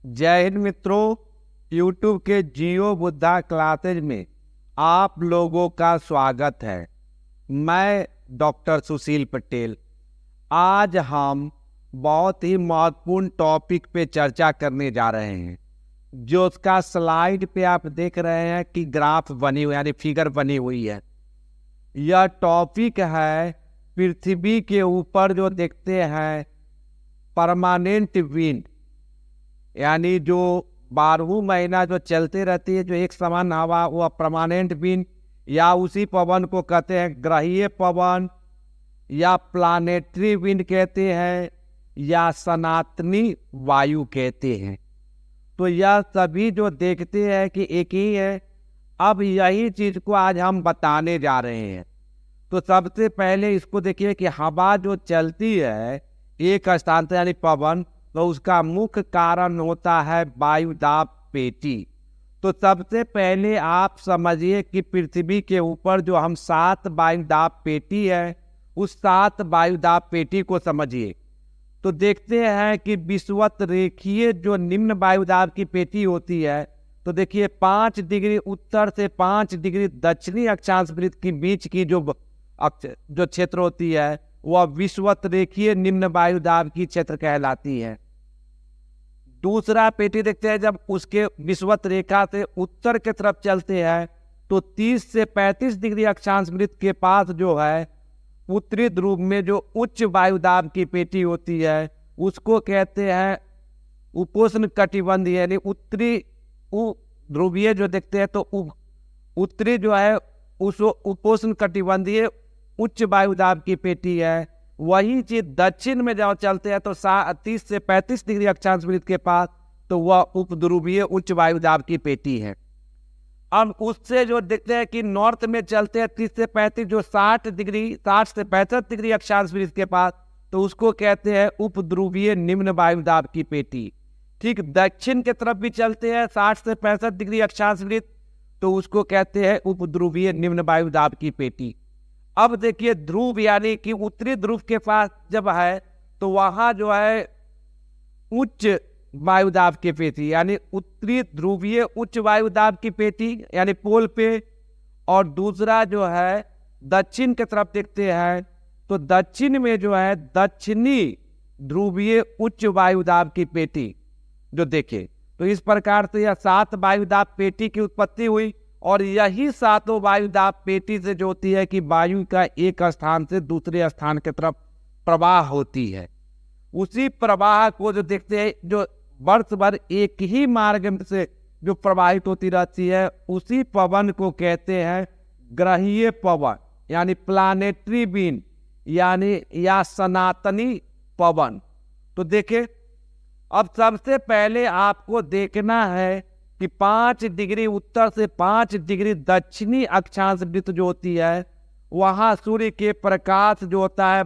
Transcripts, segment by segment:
जय हिंद मित्रों। YouTube के जियो बुद्धा क्लासेज में आप लोगों का स्वागत है। मैं डॉक्टर सुशील पटेल। आज हम बहुत ही महत्वपूर्ण टॉपिक पे चर्चा करने जा रहे हैं। जो उसका स्लाइड पे आप देख रहे हैं कि ग्राफ बनी हुई यानी फिगर बनी हुई है। यह टॉपिक है पृथ्वी के ऊपर जो देखते हैं परमानेंट विंड, यानी जो 12 महीना जो चलते रहती है, जो एक समान हवा, वह परमानेंट विंड या उसी पवन को कहते हैं ग्रहीय पवन या प्लानेटरी विंड कहते हैं या सनातनी वायु कहते हैं। तो यह सभी जो देखते हैं कि एक ही है। अब यही चीज को आज हम बताने जा रहे हैं। तो सबसे पहले इसको देखिए कि हवा जो चलती है एक स्थान से यानी पवन, तो उसका मुख्य कारण होता है वायुदाब पेटी। तो सबसे पहले आप समझिए कि पृथ्वी के ऊपर जो हम 7 वायुदाब पेटी है, उस 7 वायुदाब पेटी को समझिए। तो देखते हैं कि विषुवत रेखीय जो निम्न वायुदाब की पेटी होती है, तो देखिए 5 डिग्री उत्तर से 5 डिग्री दक्षिणी अक्षांश वृत्त के बीच की जो क्षेत्र होती है, वह विषुवत रेखीय निम्न वायुदाब की क्षेत्र कहलाती है। दूसरा पेटी देखते हैं, जब उसके विषुवत रेखा से उत्तर की तरफ चलते हैं तो 30 से 35 डिग्री अक्षांश वृत्त के पास जो है उत्तरी ध्रुव में जो उच्च वायुदाब की पेटी होती है, उसको कहते हैं उपोष्ण कटिबंधीय, यानी उत्तरी ध्रुवीय जो देखते हैं तो उत्तरी जो है उस उपोष्ण कटिबंधीय उच्च वायुदाब की पेटी है। वही चीज दक्षिण में जब चलते हैं तो 30 से 35 डिग्री अक्षांश वृत्त के पास, तो वह उपध्रुवीय उच्च वायुदाब की पेटी है। अब उससे जो देखते हैं कि नॉर्थ में चलते हैं 30 से 35, जो 60 से 65 डिग्री अक्षांश वृत्त के पास, तो उसको कहते हैं उपध्रुवीय निम्न वायुदाब की पेटी। ठीक दक्षिण की तरफ भी चलते हैं 60 से 65 डिग्री अक्षांश वृत्त, तो उसको कहते हैं उपध्रुवीय निम्न वायुदाब की पेटी। अब देखिए ध्रुव यानी कि उत्तरी ध्रुव के पास जब है तो वहां जो है उच्च वायुदाब की पेटी, यानी उत्तरी ध्रुवीय उच्च वायुदाब की पेटी यानी पोल पे। और दूसरा जो है दक्षिण की तरफ देखते हैं तो दक्षिण में जो है दक्षिणी ध्रुवीय उच्च वायुदाब की पेटी जो देखे। तो इस प्रकार से यह 7 वायुदाब पेटी की उत्पत्ति हुई। और यही 7 वायुदाब पेटी से जो होती है कि वायु का एक स्थान से दूसरे स्थान की तरफ प्रवाह होती है। उसी प्रवाह को जो देखते हैं, जो वर्ष भर एक ही मार्ग से जो प्रवाहित होती रहती है, उसी पवन को कहते हैं ग्रहीय पवन यानी प्लानेटरी विंड यानी या सनातनी पवन। तो देखे, अब सबसे पहले आपको देखना है कि 5 डिग्री उत्तर से 5 डिग्री दक्षिणी अक्षांश वृत्त जो होती है, वहां सूर्य के प्रकाश जो होता है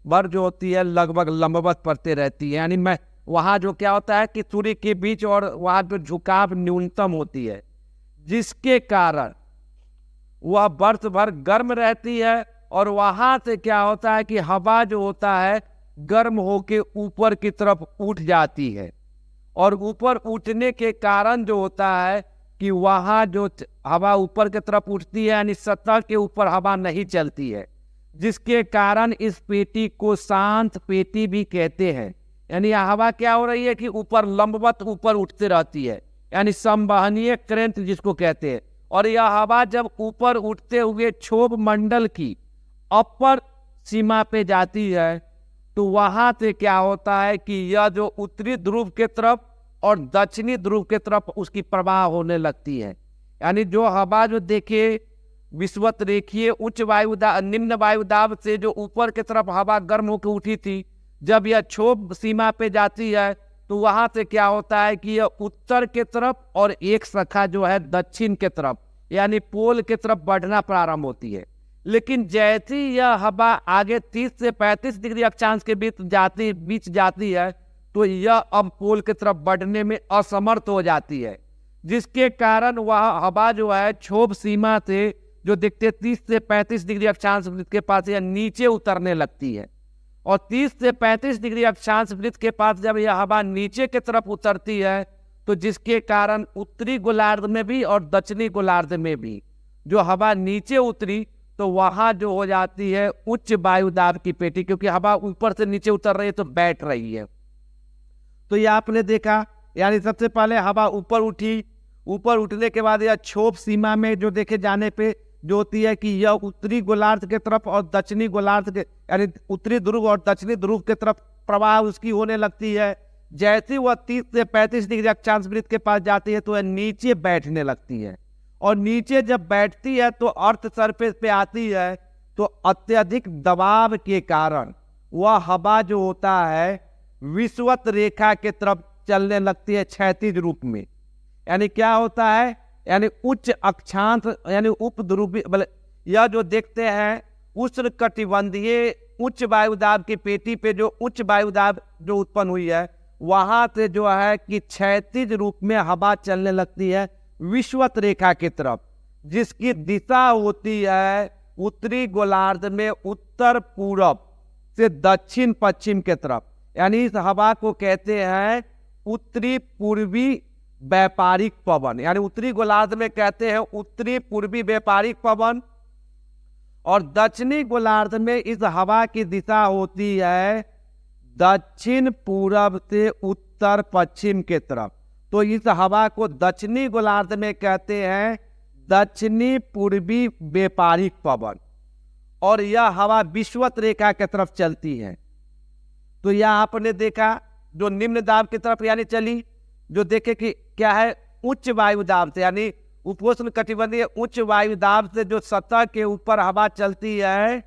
वर्ष जो होती है लगभग लंबवत पड़ते रहती है। यानी मैं वहां जो क्या होता है कि सूर्य के बीच और वहां जो झुकाव न्यूनतम होती है, जिसके कारण वह वर्ष भर गर्म रहती है। और वहां से क्या होता है कि हवा जो होता है गर्म होके ऊपर की तरफ उठ जाती है। और ऊपर उठने के कारण जो होता है कि वहां जो हवा ऊपर की तरफ उठती है, यानी सतह के ऊपर हवा नहीं चलती है, जिसके कारण इस पेटी को शांत पेटी भी कहते हैं। यानी हवा क्या हो रही है कि ऊपर लंबवत ऊपर उठते रहती है, यानी संवहनीय करंट जिसको कहते हैं। और यह हवा जब ऊपर उठते हुए क्षोभ मंडल की अपर सीमा पे जाती है, तो वहां से क्या होता है कि यह जो उत्तरी ध्रुव के तरफ और दक्षिणी ध्रुव के तरफ उसकी प्रवाह होने लगती है। यानी जो हवा जो देखे विषुवत रेखीय उच्च वायुदाब निम्न वायुदाब से जो ऊपर की तरफ हवा गर्म होकर उठी थी, जब यह क्षोभ सीमा पे जाती है तो वहां से क्या होता है कि यह उत्तर के तरफ और एक शाखा जो है दक्षिण के तरफ यानी पोल के तरफ बढ़ना प्रारंभ होती है। लेकिन जैसे ही यह हवा आगे 30 से 35 डिग्री अक्षांश के बीच जाती है, तो यह अब पोल की तरफ बढ़ने में असमर्थ हो जाती है, जिसके कारण वह हवा जो है क्षोभ सीमा से जो देखते 30 से 35 डिग्री अक्षांश वृत्त के पास यह नीचे उतरने लगती है। और 30 से 35 डिग्री अक्षांश वृत्त के पास जब यह हवा नीचे की तरफ उतरती है तो जिसके कारण उत्तरी गोलार्ध में भी और दक्षिणी गोलार्ध में भी जो हवा नीचे उतरी तो वहां जो हो जाती है उच्च वायुदाब की पेटी, क्योंकि हवा ऊपर से नीचे उतर रही है तो बैठ रही है। तो ये आपने देखा, यानी सबसे पहले हवा ऊपर उठी, ऊपर उठने के बाद यह क्षोभ सीमा में जो देखे जाने पे जो होती है कि यह उत्तरी गोलार्ध के तरफ और दक्षिणी गोलार्ध के यानी उत्तरी ध्रुव और दक्षिणी ध्रुव के तरफ प्रवाह उसकी होने लगती है। जैसे वह 30 से 35 डिग्री अक्षांश वृत्त के पास जाती है तो वह नीचे बैठने लगती है, और नीचे जब बैठती है तो अर्थ सरफेस पे आती है तो अत्यधिक दबाव के कारण वह हवा जो होता है विषुवत रेखा के तरफ चलने लगती है क्षैतिज रूप में। यानी क्या होता है, यानी उच्च अक्षांश यानी उपध्रुवीय, यह जो देखते हैं उष्णकटिबंधीय उच्च वायुदाब की पेटी पे जो उच्च वायुदाब जो उत्पन्न हुई है वहां से जो है कि क्षैतिज रूप में हवा चलने लगती है विषुवत रेखा की तरफ, जिसकी दिशा होती है उत्तरी गोलार्ध में उत्तर पूर्व से दक्षिण पश्चिम के तरफ। यानी इस हवा को कहते हैं उत्तरी पूर्वी व्यापारिक पवन, यानी उत्तरी गोलार्ध में कहते हैं उत्तरी पूर्वी व्यापारिक पवन, और दक्षिणी गोलार्ध में इस हवा की दिशा होती है दक्षिण पूर्व से उत्तर पश्चिम के तरफ। तो इस हवा को दक्षिणी गोलार्ध में कहते हैं दक्षिणी पूर्वी व्यापारिक पवन, और यह हवा विषुवत रेखा की तरफ चलती है। तो यह आपने देखा जो निम्न दाब की तरफ यानी चली, जो देखे कि क्या है उच्च वायुदाब से यानी उपोष्ण कटिबंधीय उच्च वायुदाब से जो सतह के ऊपर हवा चलती है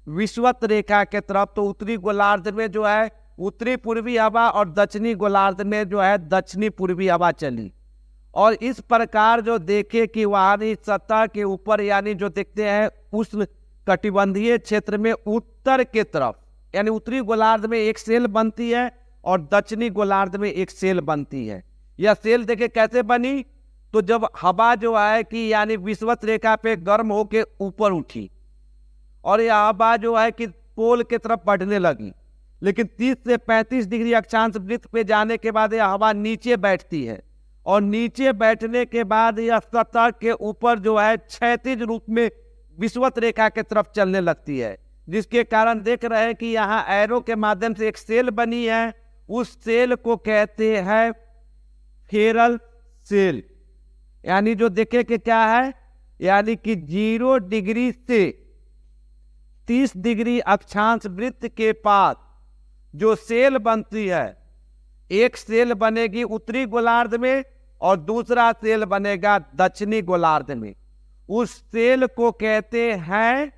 विषुवत रेखा के तरफ, तो उत्तरी गोलार्ध में जो है उत्तरी पूर्वी हवा और दक्षिणी गोलार्ध में जो है दक्षिणी पूर्वी हवा चली। और इस प्रकार जो देखे कि वहां सतह के ऊपर यानी जो देखते हैं उष्ण कटिबंधीय क्षेत्र में उत्तर के तरफ यानी उत्तरी गोलार्ध में एक सेल बनती है और दक्षिणी गोलार्ध में एक सेल बनती है। यह सेल देखे कैसे बनी, तो जब हवा जो है कि यानी विषुवत रेखा पे गर्म होके ऊपर उठी और यह हवा जो है कि पोल के तरफ बढ़ने लगी, लेकिन 30 से 35 डिग्री अक्षांश वृत्त पे जाने के बाद यह हवा नीचे बैठती है, और नीचे बैठने के बाद यह सतह के ऊपर जो है क्षैतिज रूप में विषुवत रेखा के तरफ चलने लगती है, जिसके कारण देख रहे हैं कि यहाँ एरो के माध्यम से एक सेल बनी है। उस सेल को कहते हैं फेरल सेल, यानी जो देखे कि क्या है यानी कि 0 डिग्री से 30 डिग्री अक्षांश वृत्त के पास जो सेल बनती है, एक सेल बनेगी उत्तरी गोलार्ध में और दूसरा सेल बनेगा दक्षिणी गोलार्ध में। उस सेल को कहते हैं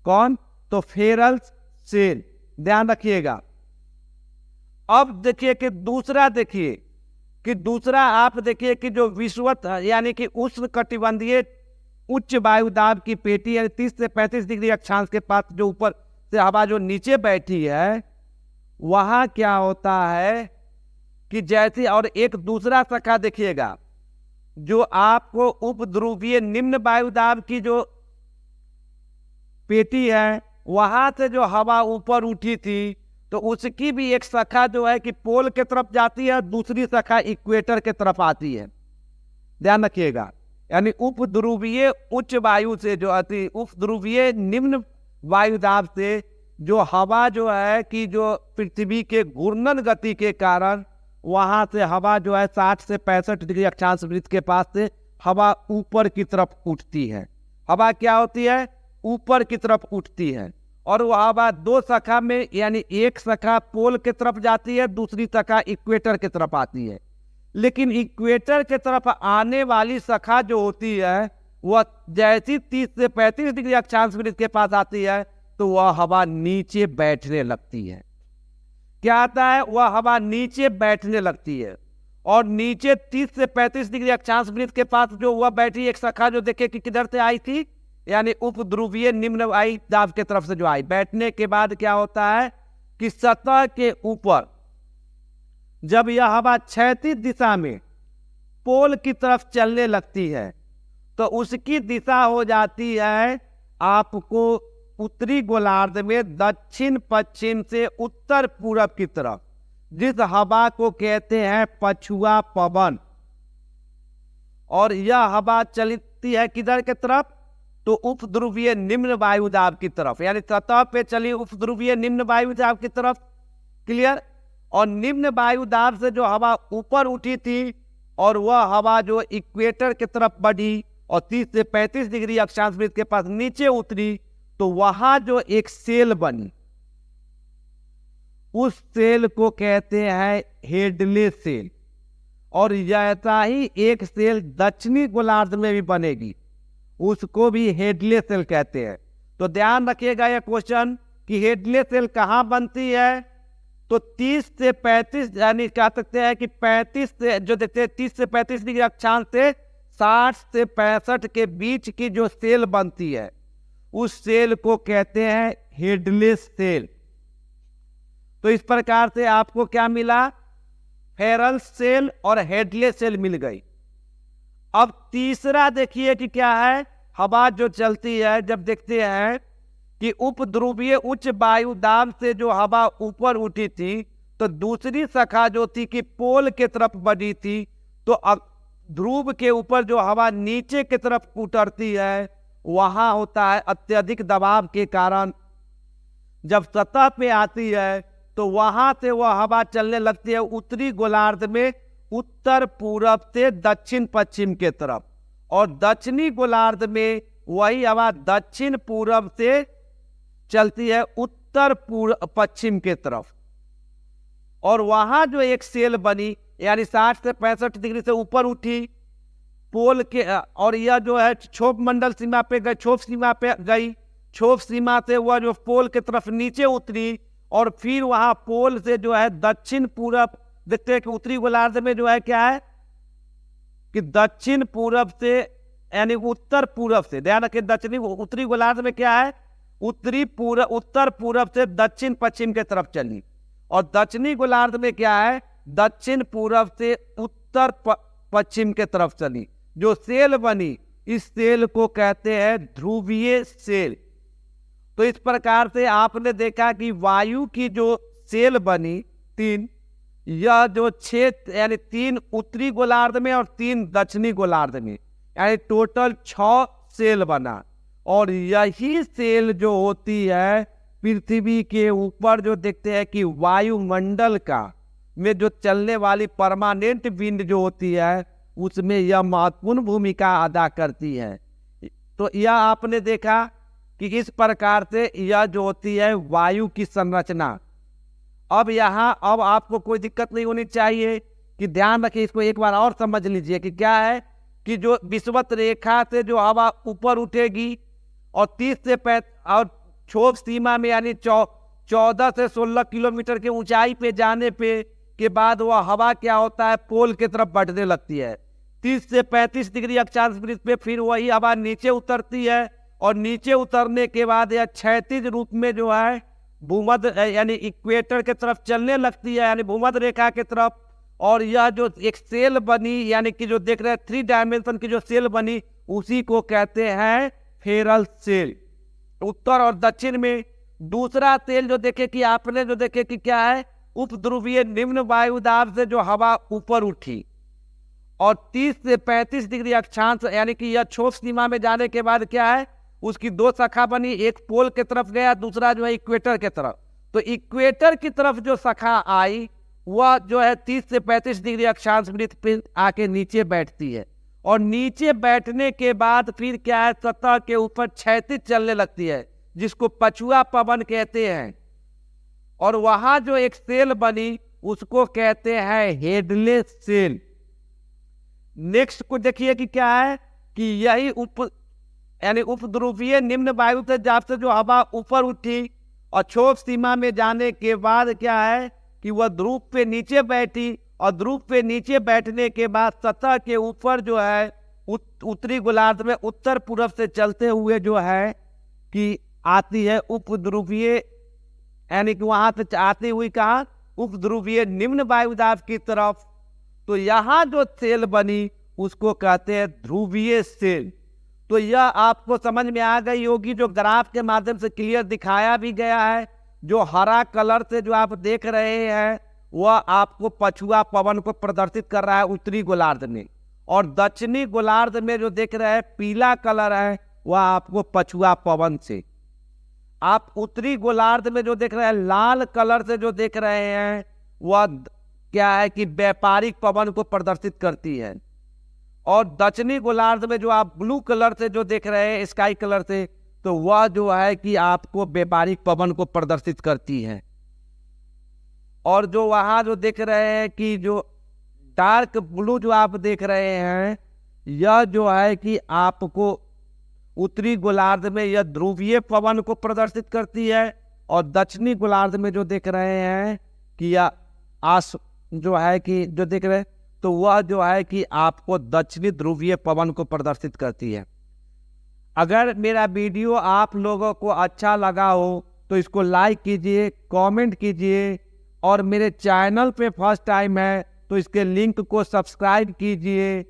कौन, तो फेरल सेल, ध्यान रखिएगा। अब देखिए कि दूसरा आप देखिए कि जो विषुवत यानी कि उष्ण कटिबंधीय उच्च वायुदाब की पेटी यानी 30 से 35 डिग्री अक्षांश के पास जो ऊपर से हवा जो नीचे बैठी है वहां क्या होता है कि जैसे, और एक दूसरा शाखा देखिएगा जो आपको उपध्रुवीय निम्न वायुदाब की जो पेटी है वहां से जो हवा ऊपर उठी थी तो उसकी भी एक शाखा जो है कि पोल के तरफ जाती है, दूसरी शाखा इक्वेटर के तरफ आती है, ध्यान रखिएगा। यानी उपध्रुवीय उच्च वायु से जो अति उपध्रुवीय निम्न वायुदाब से जो हवा जो है कि जो पृथ्वी के घूर्णन गति के कारण वहां से हवा जो है 60 से 65 डिग्री अक्षांश वृत्त के पास से हवा ऊपर की तरफ उठती है। हवा क्या होती है, ऊपर की तरफ उठती है, और वह हवा दो शाखा में यानी एक शाखा पोल के तरफ जाती है, दूसरी शाखा इक्वेटर के तरफ आती है। लेकिन इक्वेटर के तरफ आने वाली शाखा जो होती है वह जैसी 30 से 35 डिग्री अक्षांश वृत्त के पास आती है तो वह हवा नीचे बैठने लगती है। क्या आता है, वह हवा नीचे बैठने लगती है, और नीचे 30 से 35 डिग्री अक्षांश वृत्त के पास जो वह बैठी एक शाखा जो देखे कि किधर से आई थी, यानी उपध्रुवीय निम्न वायुदाब के तरफ से जो आई, बैठने के बाद क्या होता है कि सतह के ऊपर जब यह हवा क्षैतिज दिशा में पोल की तरफ चलने लगती है तो उसकी दिशा हो जाती है आपको उत्तरी गोलार्ध में दक्षिण पश्चिम से उत्तर पूरब की तरफ जिस हवा को कहते हैं पछुआ पवन, और यह हवा चलती है किधर की तरफ, तो उपध्रुवीय निम्न वायुदाब की तरफ, यानी सतह पे चली उपध्रुवीय निम्न वायुदाब की तरफ। क्लियर। और निम्न वायुदाब से जो हवा ऊपर उठी थी और वह हवा जो इक्वेटर की तरफ बढ़ी और 30 से 35 डिग्री अक्षांश वृत्त के पास नीचे उतरी, तो वहां जो एक सेल बनी, उस सेल को कहते हैं हेडले सेल। और ऐसा ही एक सेल दक्षिणी गोलार्ध में भी बनेगी, उसको भी हेडले सेल कहते हैं। तो ध्यान रखिएगा यह क्वेश्चन कि हेडले सेल कहाँ बनती है, तो 30 से 35 यानी कह सकते हैं कि 35 से जो देखते हैं 30 से 35 डिग्री अक्षांश से 60 से 65 के बीच की जो सेल बनती है, उस सेल को कहते हैं हेडले सेल। तो इस प्रकार से आपको क्या मिला, फेरल सेल और हेडले सेल मिल गई। अब तीसरा देखिए कि क्या है, हवा जो चलती है, जब देखते हैं कि उपध्रुवीय उच्च वायुदाब से जो हवा ऊपर उठी थी, तो दूसरी शाखा जो थी कि पोल के तरफ बढ़ी थी, तो अब ध्रुव के ऊपर जो हवा नीचे की तरफ उतरती है, वहां होता है अत्यधिक दबाव के कारण जब सतह पे आती है, तो वहां से वह हवा चलने लगती है उत्तरी गोलार्ध में उत्तर पूरब से दक्षिण पश्चिम के तरफ, और दक्षिणी गोलार्ध में वही हवा दक्षिण पूरब से चलती है उत्तर पूर्व पश्चिम के तरफ। और वहां जो एक सेल बनी, यानी 60 से 65 डिग्री से ऊपर उठी पोल के, और यह जो है क्षोभ मंडल सीमा पे गई, क्षोभ सीमा पे गई, क्षोभ सीमा से वह जो पोल की तरफ नीचे उतरी, और फिर वहां पोल से जो है दक्षिण पूरब, देखते हैं कि उत्तरी गोलार्ध में जो है क्या है कि दक्षिण पूरब से यानी उत्तर पूरब से, ध्यान रखिए दक्षिणी उत्तरी गोलार्ध में क्या है, उत्तर पूरब से दक्षिण पश्चिम के तरफ चली, और दक्षिणी गोलार्ध में क्या है, दक्षिण पूरब से उत्तर पश्चिम के तरफ चली। जो सेल बनी, इस सेल को कहते हैं ध्रुवीय सेल। तो इस प्रकार से आपने देखा कि वायु की जो सेल बनी 3, यह जो 6 यानी 3 उत्तरी गोलार्ध में और 3 दक्षिणी गोलार्ध में, यानी टोटल 6 सेल बना। और यही सेल जो होती है पृथ्वी के ऊपर जो देखते हैं कि वायुमंडल का में जो चलने वाली परमानेंट विंड जो होती है, उसमें यह महत्वपूर्ण भूमिका अदा करती है। तो यह आपने देखा कि इस प्रकार से यह जो होती है वायु की संरचना। अब आपको कोई दिक्कत नहीं होनी चाहिए कि ध्यान रखिए, इसको एक बार और समझ लीजिए कि क्या है कि जो विषुवत रेखा से जो हवा ऊपर उठेगी और 30 से 35 और क्षोभ सीमा में यानी 14 से 16 किलोमीटर के ऊंचाई पे जाने पे के बाद वह हवा क्या होता है, पोल की तरफ बढ़ने लगती है। 30 से 35 डिग्री अक्षांश वृत्त पे फिर वही हवा नीचे उतरती है, और नीचे उतरने के बाद यह क्षैतिज रूप में जो है भूमध्य यानी इक्वेटर के तरफ चलने लगती है, यानी भूमध्य रेखा के तरफ। और यह जो एक सेल बनी, यानी कि जो देख रहे हैं 3 डायमेंशन की जो सेल बनी, उसी को कहते हैं फेरल सेल। उत्तर और दक्षिण में दूसरा सेल जो देखे कि आपने जो देखे कि क्या है, उपध्रुवीय निम्न वायुदाब से जो हवा ऊपर उठी और 30 से 35 डिग्री अक्षांश यानी कि यह क्षोभ सीमा में जाने के बाद क्या है, उसकी 2 शाखा बनी, एक पोल की तरफ गया, दूसरा जो है इक्वेटर की तरफ। तो इक्वेटर की तरफ जो शाखा आई वह जो है 30 से 35 डिग्री अक्षांश वृत्त पे आके नीचे बैठती है, और नीचे बैठने के बाद फिर क्या है, सतह के ऊपर क्षैतिज चलने लगती है, जिसको पछुआ पवन कहते हैं। और वहां जो एक सेल बनी उसको कहते हैं हेडले सेल। नेक्स्ट को देखिए कि क्या है कि यही यानी उपध्रुवीय निम्न वायु से जो हवा ऊपर उठी और क्षोभ सीमा में जाने के बाद क्या है कि वह ध्रुव पे नीचे बैठी, और ध्रुव पे नीचे बैठने के बाद सतह के ऊपर जो है उत्तरी गोलार्ध में उत्तर पूर्व से चलते हुए जो है कि आती है उपध्रुवीय, यानी कि वहां से आती हुई कहा उपध्रुवीय निम्न वायुदाब की तरफ। तो यहाँ जो सेल बनी उसको कहते हैं ध्रुवीय सेल। तो इस प्रकार से आपने देखा कि वायु की जो सेल बनी 3, उत्तरी गोलार्ध में और 3 दक्षिणी गोलार्ध में, यानी टोटल 6 सेल बना। अब यहां आपको कोई दिक्कत नहीं होनी चाहिए कि ध्यान रखिए, इसको एक बार और समझ लीजिए कि क्या है कि जो विषुवत रेखा से जो हवा ऊपर उठेगी और 30 से 35 डिग्री अक्षांश वृत्त पे जाने पे के बाद वह हवा क्या होता है, पोल की तरफ बढ़ती है, और नीचे उतरने के बाद क्या है, कि तो यह आपको समझ में आ गई होगी, जो ग्राफ के माध्यम से क्लियर दिखाया भी गया है। जो हरा कलर से जो आप देख रहे हैं वह आपको पछुआ पवन को प्रदर्शित कर रहा है उत्तरी गोलार्ध में, और दक्षिणी गोलार्ध में जो देख रहे हैं पीला कलर है वह आपको पछुआ पवन से। आप उत्तरी गोलार्ध में जो देख रहे हैं लाल कलर से जो देख रहे हैं वह क्या है कि व्यापारिक पवन को प्रदर्शित करती है, और दक्षिणी गोलार्ध में जो आप ब्लू कलर से जो देख रहे हैं स्काई कलर से, तो वह जो है कि आपको व्यापारिक पवन को प्रदर्शित करती है। और जो वहां जो देख रहे हैं कि जो डार्क ब्लू जो आप देख रहे हैं यह जो है कि आपको उत्तरी गोलार्ध में यह ध्रुवीय पवन को प्रदर्शित करती है, और दक्षिणी गोलार्ध में जो देख रहे हैं कि यह जो है कि जो देख रहे हैं तो वह जो है कि आपको दक्षिणी ध्रुवीय पवन को प्रदर्शित करती है। अगर मेरा वीडियो आप लोगों को अच्छा लगा हो तो इसको लाइक कीजिए, कमेंट कीजिए, और मेरे चैनल पे फर्स्ट टाइम है तो इसके लिंक को सब्सक्राइब कीजिए।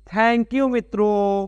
थैंक यू मित्रों।